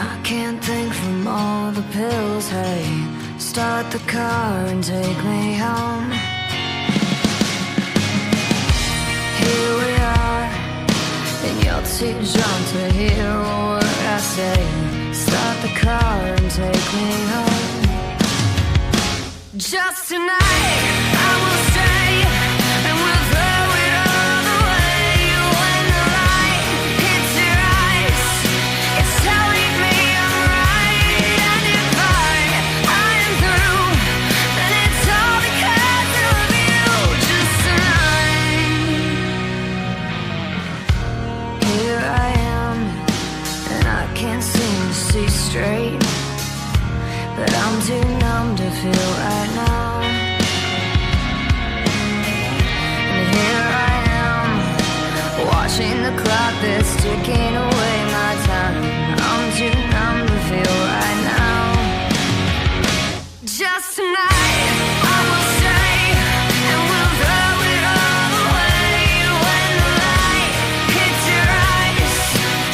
I can't think from all the pills. Hey, start the car and take me home. Here we are, and you're too drunk to hear a word I say. Start the car and take me home. Just tonight, I will stay, and we'll throw it all away. When the light hits your eyes, it's telling me I'm right. And if I am through, then it's all because of you. Just tonight. Here I am, and I can't seem to see straight, but I'm too numb to feel right now. And here I am, watching the clock that's ticking away my time. I'm too numb to feel right now. Just tonight, I will stay, and we'll throw it all away. When the light hits your eyes,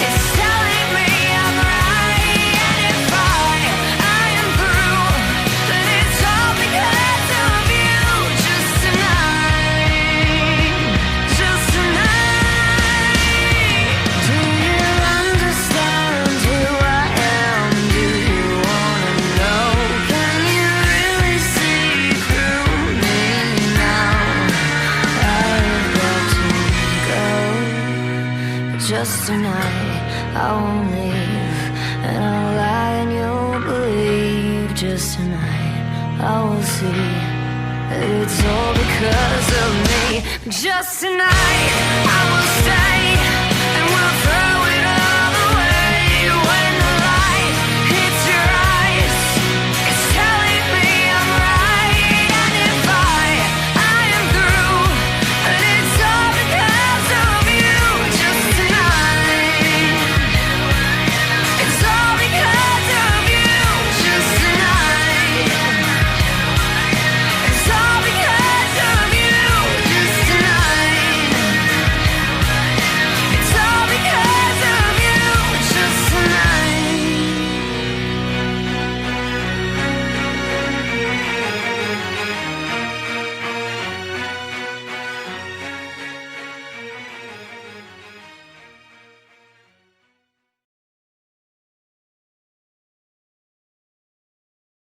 it's telling me I'm right. And if I am through, then it's all because of you. Just tonight, just tonight. Do you understand who I am? Do you wanna know? Can you really see through me now? I've got to go. Just tonight, I won't leave, and I'll lie and you'll believe. Just tonight, I will see that it's all because of me. Just tonight, I will stay,